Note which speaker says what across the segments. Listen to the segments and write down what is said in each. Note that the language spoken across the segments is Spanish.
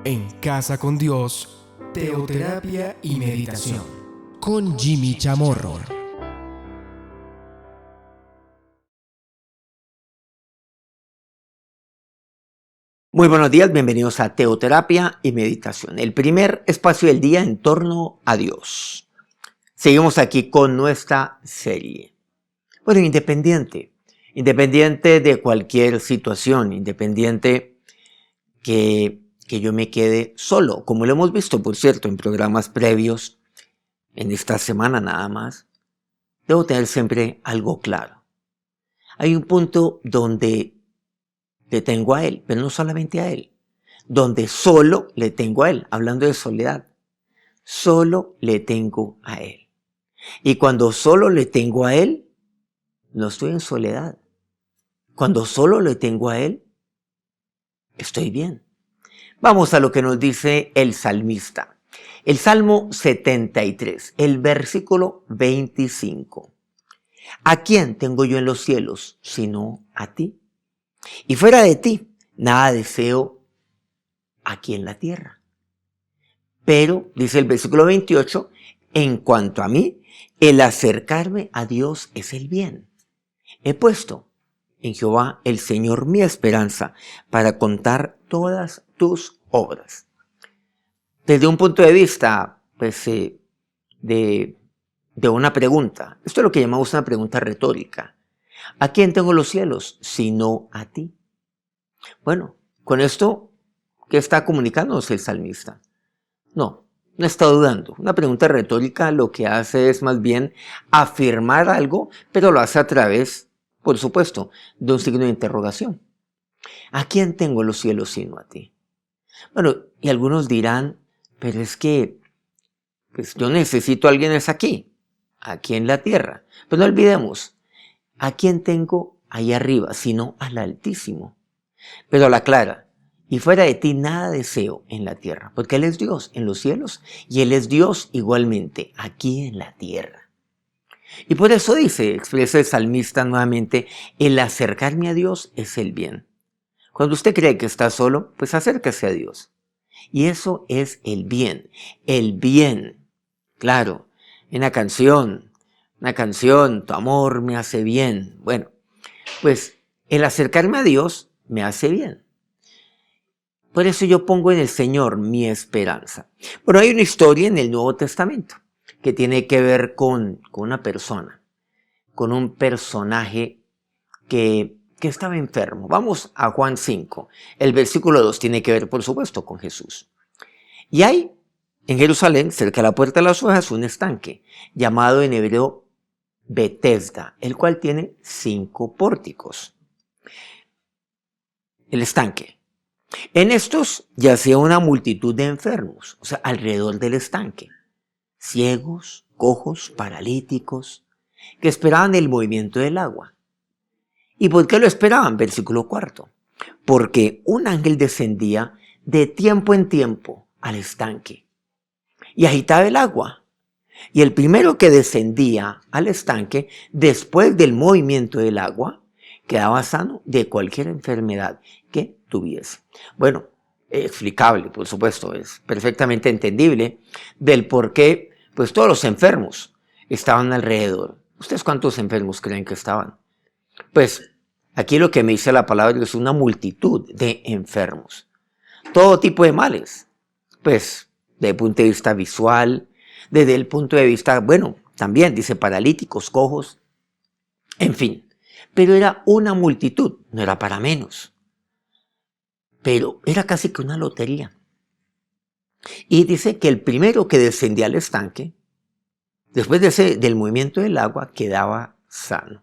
Speaker 1: En Casa con Dios, teoterapia y meditación. Con Jimmy Chamorro.
Speaker 2: Muy buenos días, bienvenidos a Teoterapia y Meditación, el primer espacio del día en torno a Dios. Seguimos aquí con nuestra serie. Bueno, independiente de cualquier situación, independiente que yo me quede solo, como lo hemos visto, por cierto, en programas previos, en esta semana nada más, debo tener siempre algo claro. Hay un punto donde le tengo a Él, pero no solamente a Él, donde solo le tengo a Él, hablando de soledad, solo le tengo a Él. Y cuando solo le tengo a Él, no estoy en soledad. Cuando solo le tengo a Él, estoy bien. Vamos a lo que nos dice el salmista. El Salmo 73, el versículo 25. ¿A quién tengo yo en los cielos sino a ti? Y fuera de ti, nada deseo aquí en la tierra. Pero, dice el versículo 28, en cuanto a mí, el acercarme a Dios es el bien. He puesto en Jehová el Señor mi esperanza para contar todas tus obras. Desde un punto de vista, de una pregunta, esto es lo que llamamos una pregunta retórica. ¿A quién tengo los cielos sino a ti? Bueno, con esto, ¿qué está comunicándonos el salmista? No está dudando. Una pregunta retórica lo que hace es más bien afirmar algo, pero lo hace a través, por supuesto, de un signo de interrogación. ¿A quién tengo los cielos sino a ti? Bueno, y algunos dirán, pero es que yo necesito a alguien aquí en la tierra. Pero no olvidemos, ¿a quién tengo ahí arriba, sino al Altísimo? Pero a la clara, y fuera de ti nada deseo en la tierra, porque Él es Dios en los cielos y Él es Dios igualmente aquí en la tierra. Y por eso expresa el salmista nuevamente, el acercarme a Dios es el bien. Cuando usted cree que está solo, pues acérquese a Dios. Y eso es el bien. El bien, claro, en una canción, tu amor me hace bien. Bueno, pues el acercarme a Dios me hace bien. Por eso yo pongo en el Señor mi esperanza. Bueno, hay una historia en el Nuevo Testamento que tiene que ver con una persona, con un personaje que estaba enfermo. Vamos a Juan 5. El versículo 2 tiene que ver, por supuesto, con Jesús. Y hay en Jerusalén, cerca de la Puerta de las Ovejas, un estanque llamado en hebreo Betesda, el cual tiene 5 pórticos. El estanque. En estos yacía una multitud de enfermos, o sea, alrededor del estanque, ciegos, cojos, paralíticos, que esperaban el movimiento del agua. ¿Y por qué lo esperaban? Versículo 4. Porque un ángel descendía de tiempo en tiempo al estanque y agitaba el agua. Y el primero que descendía al estanque, después del movimiento del agua, quedaba sano de cualquier enfermedad que tuviese. Bueno, explicable, por supuesto, es perfectamente entendible del por qué, pues todos los enfermos estaban alrededor. ¿Ustedes cuántos enfermos creen que estaban? Pues aquí lo que me dice la palabra es una multitud de enfermos. Todo tipo de males, pues desde el punto de vista visual, desde el punto de vista, bueno, también dice paralíticos, cojos, en fin. Pero era una multitud, no era para menos. Pero era casi que una lotería. Y dice que el primero que descendía al estanque, después del movimiento del agua, quedaba sano.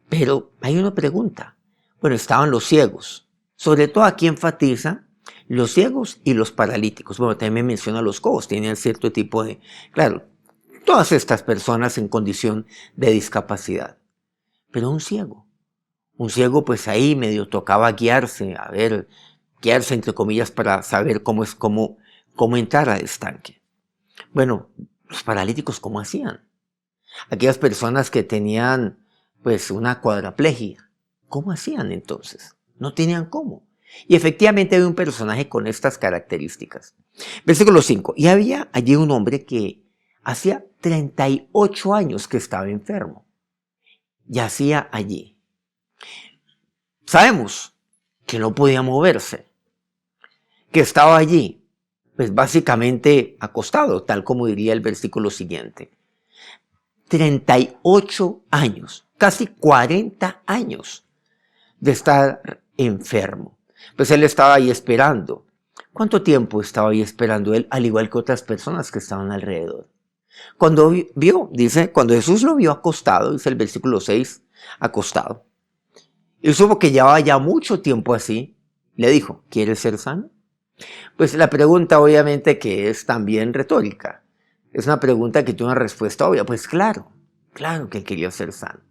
Speaker 2: Pero hay una pregunta. Bueno, estaban los ciegos. Sobre todo aquí enfatiza los ciegos y los paralíticos. Bueno, también menciona los cojos. Tenían cierto tipo de... Claro, todas estas personas en condición de discapacidad. Pero un ciego pues ahí medio tocaba guiarse entre comillas para saber cómo entrar al estanque. Bueno, los paralíticos, ¿cómo hacían? Aquellas personas que tenían pues una cuadraplegia, ¿cómo hacían entonces? No tenían cómo. Y efectivamente había un personaje con estas características. Versículo 5. Y había allí un hombre que hacía 38 años que estaba enfermo. Yacía allí. Sabemos que no podía moverse, que estaba allí, pues básicamente acostado, tal como diría el versículo siguiente. 38 años, casi 40 años de estar enfermo. Pues él estaba ahí esperando. ¿Cuánto tiempo estaba ahí esperando él, al igual que otras personas que estaban alrededor? Cuando cuando Jesús lo vio acostado, dice el versículo 6, acostado, y supo que llevaba ya mucho tiempo así, le dijo, ¿quieres ser sano? Pues la pregunta obviamente que es también retórica. Es una pregunta que tiene una respuesta obvia. Pues claro que él quería ser sano.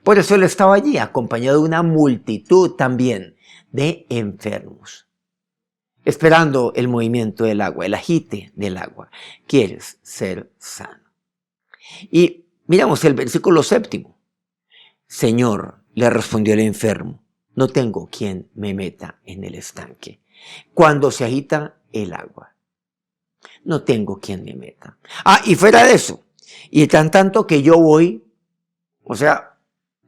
Speaker 2: Por eso él estaba allí, acompañado de una multitud también de enfermos, esperando el movimiento del agua, el agite del agua. ¿Quieres ser sano? Y miramos el versículo 7. Señor, le respondió el enfermo, no tengo quien me meta en el estanque cuando se agita el agua. No tengo quien me meta. Y fuera de eso, y tanto que yo voy, o sea,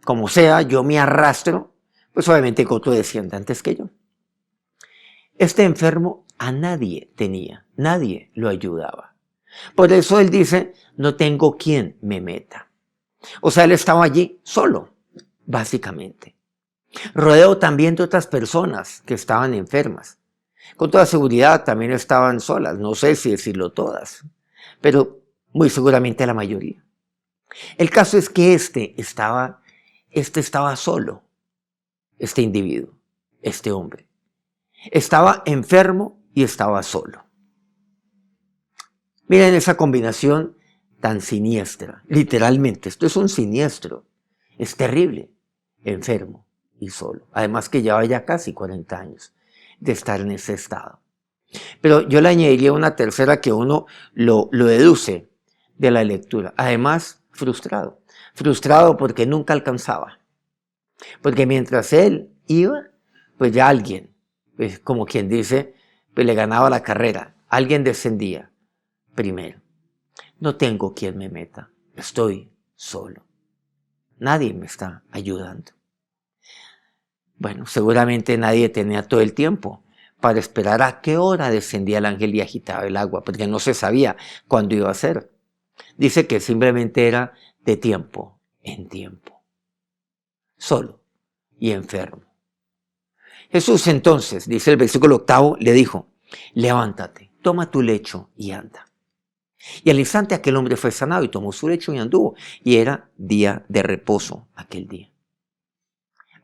Speaker 2: como sea, yo me arrastro, pues obviamente otro desciende antes que yo. Este enfermo a nadie tenía, nadie lo ayudaba. Por eso él dice, no tengo quien me meta. O sea, él estaba allí solo, básicamente. Rodeado también de otras personas que estaban enfermas. Con toda seguridad también estaban solas, no sé si decirlo todas, pero muy seguramente la mayoría. El caso es que este estaba solo, este individuo, este hombre. Estaba enfermo y estaba solo. Miren esa combinación tan siniestra, literalmente, esto es un siniestro, es terrible, enfermo y solo. Además que lleva ya casi 40 años de estar en ese estado. Pero yo le añadiría una tercera que uno lo deduce de la lectura. Además, frustrado. Frustrado porque nunca alcanzaba. Porque mientras él iba, pues ya alguien, pues como quien dice, pues le ganaba la carrera. Alguien descendía primero. No tengo quien me meta. Estoy solo. Nadie me está ayudando. Bueno, seguramente nadie tenía todo el tiempo para esperar a qué hora descendía el ángel y agitaba el agua, porque no se sabía cuándo iba a ser. Dice que simplemente era de tiempo en tiempo. Solo y enfermo. Jesús entonces, dice el versículo 8, le dijo, levántate, toma tu lecho y anda. Y al instante aquel hombre fue sanado y tomó su lecho y anduvo. Y era día de reposo aquel día.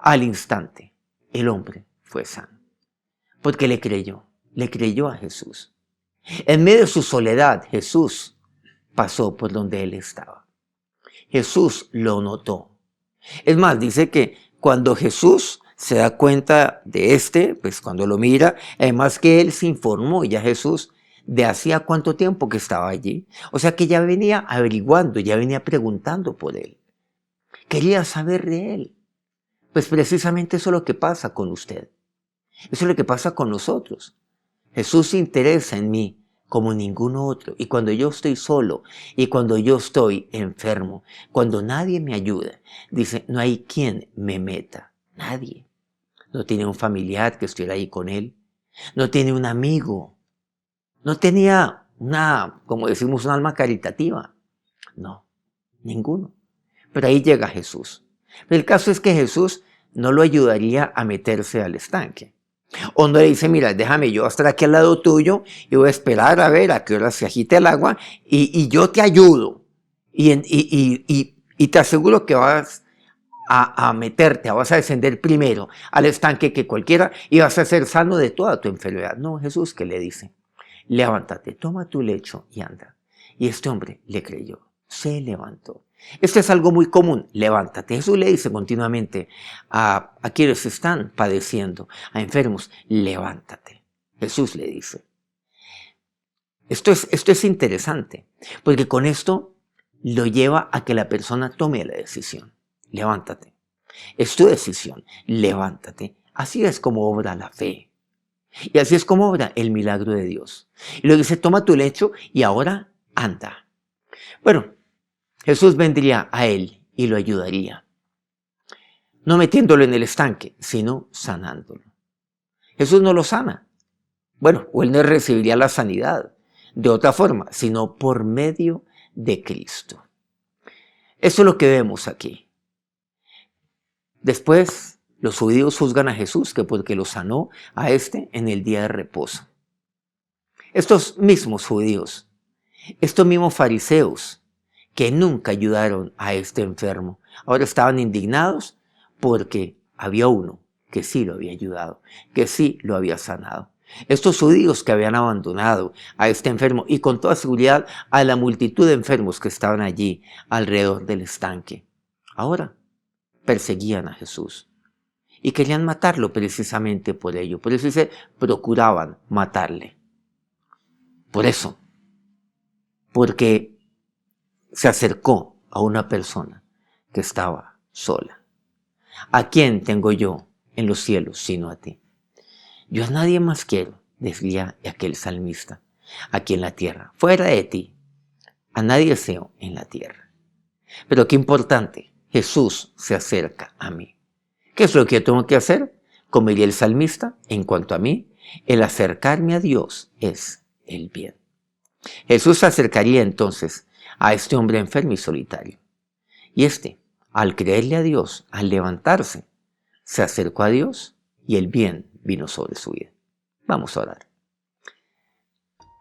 Speaker 2: Al instante, el hombre fue sano. Porque le creyó a Jesús. En medio de su soledad, Jesús pasó por donde él estaba. Jesús lo notó. Es más, dice que cuando Jesús se da cuenta de pues cuando lo mira, además que él se informó ya Jesús de hacía cuánto tiempo que estaba allí. O sea que ya venía averiguando, ya venía preguntando por él. Quería saber de él. Pues precisamente eso es lo que pasa con usted. Eso es lo que pasa con nosotros. Jesús se interesa en mí como ningún otro. Y cuando yo estoy solo y cuando yo estoy enfermo, cuando nadie me ayuda, dice, no hay quien me meta. Nadie. No tiene un familiar que estuviera ahí con él. No tiene un amigo. No tenía como decimos, un alma caritativa. No, ninguno. Pero ahí llega Jesús. Pero el caso es que Jesús no lo ayudaría a meterse al estanque. O no le dice, mira, déjame yo estar aquí al lado tuyo y voy a esperar a ver a qué hora se agite el agua y yo te ayudo. Y te aseguro que vas a meterte, vas a descender primero al estanque que cualquiera y vas a ser sano de toda tu enfermedad. No, Jesús, ¿qué le dice? Levántate, toma tu lecho y anda. Y este hombre le creyó, se levantó. Esto es algo muy común, levántate. Jesús le dice continuamente a quienes están padeciendo, a enfermos, levántate. Jesús le dice. Esto es interesante, porque con esto lo lleva a que la persona tome la decisión. Levántate. Es tu decisión, levántate, Así es como obra la fe. Y así es como obra el milagro de Dios. Y luego dice, toma tu lecho y ahora anda. Bueno, Jesús vendría a él y lo ayudaría. No metiéndolo en el estanque, sino sanándolo. Jesús no lo sana. Bueno, o él no recibiría la sanidad de otra forma, sino por medio de Cristo. Eso es lo que vemos aquí. Después, los judíos juzgan a Jesús que porque lo sanó a este en el día de reposo. Estos mismos judíos, estos mismos fariseos que nunca ayudaron a este enfermo, ahora estaban indignados porque había uno que sí lo había ayudado, que sí lo había sanado. Estos judíos que habían abandonado a este enfermo y con toda seguridad a la multitud de enfermos que estaban allí alrededor del estanque, ahora perseguían a Jesús y querían matarlo precisamente por ello. Por eso dice, procuraban matarle. Por eso, porque se acercó a una persona que estaba sola. ¿A quién tengo yo en los cielos sino a ti? Yo a nadie más quiero, decía aquel salmista, aquí en la tierra. Fuera de ti, a nadie deseo en la tierra. Pero qué importante, Jesús se acerca a mí. ¿Qué es lo que yo tengo que hacer? Como diría el salmista, en cuanto a mí, el acercarme a Dios es el bien. Jesús se acercaría entonces a este hombre enfermo y solitario. Y este, al creerle a Dios, al levantarse, se acercó a Dios y el bien vino sobre su vida. Vamos a orar.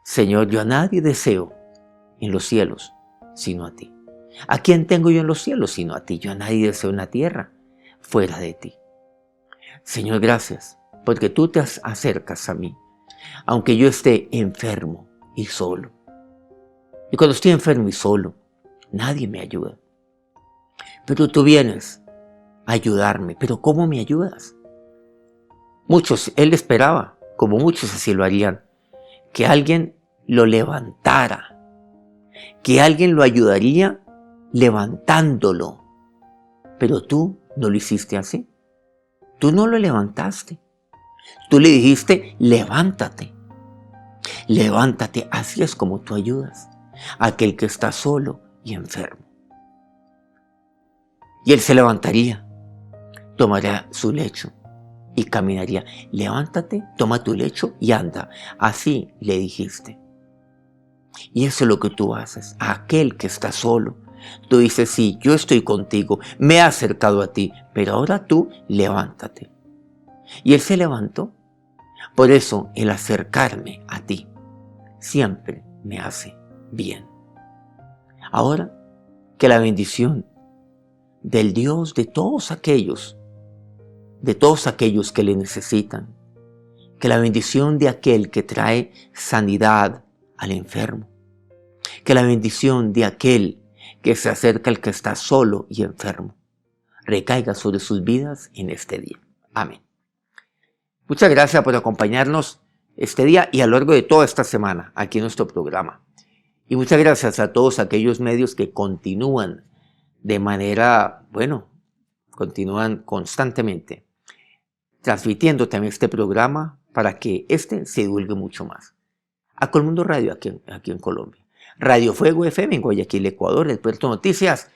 Speaker 2: Señor, yo a nadie deseo en los cielos sino a ti. ¿A quién tengo yo en los cielos sino a ti? Yo a nadie deseo en la tierra fuera de ti. Señor, gracias porque tú te acercas a mí, aunque yo esté enfermo y solo. Y cuando estoy enfermo y solo, nadie me ayuda. Pero tú vienes a ayudarme. ¿Pero cómo me ayudas? Muchos, él esperaba, como muchos así lo harían, que alguien lo levantara, que alguien lo ayudaría levantándolo. Pero tú no lo hiciste así. Tú no lo levantaste. Tú le dijiste, levántate. Levántate, así es como tú ayudas a aquel que está solo y enfermo. Y él se levantaría, tomaría su lecho y caminaría. Levántate, toma tu lecho y anda. Así le dijiste. Y eso es lo que tú haces. A aquel que está solo, tú dices, sí, yo estoy contigo, me he acercado a ti, pero ahora tú levántate. Y él se levantó. Por eso el acercarme a ti siempre me hace bien. Ahora que la bendición del Dios de todos aquellos que le necesitan, que la bendición de aquel que trae sanidad al enfermo, que la bendición de aquel que se acerca al que está solo y enfermo, recaiga sobre sus vidas en este día. Amén. Muchas gracias por acompañarnos este día y a lo largo de toda esta semana aquí en nuestro programa. Y muchas gracias a todos aquellos medios que continúan de manera, continúan constantemente transmitiendo también este programa para que este se divulgue mucho más. A Colmundo Radio aquí en Colombia. Radio Fuego FM en Guayaquil, Ecuador. El Puerto Noticias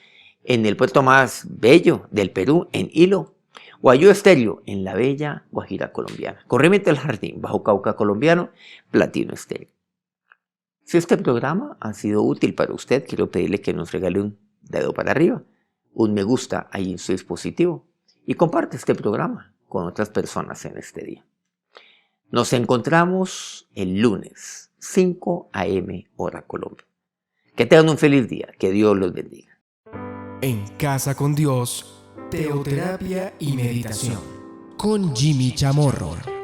Speaker 2: en el puerto más bello del Perú, en Hilo. Guayú Estéreo en la bella Guajira colombiana. Corriente del Jardín, Bajo Cauca colombiano, Platino Estéreo. Si este programa ha sido útil para usted, quiero pedirle que nos regale un dedo para arriba, un me gusta ahí en su dispositivo y comparte este programa con otras personas en este día. Nos encontramos el lunes, 5 a.m. hora Colombia. Que tengan un feliz día, que Dios los bendiga.
Speaker 1: En Casa con Dios, teoterapia y meditación con Jimmy Chamorro.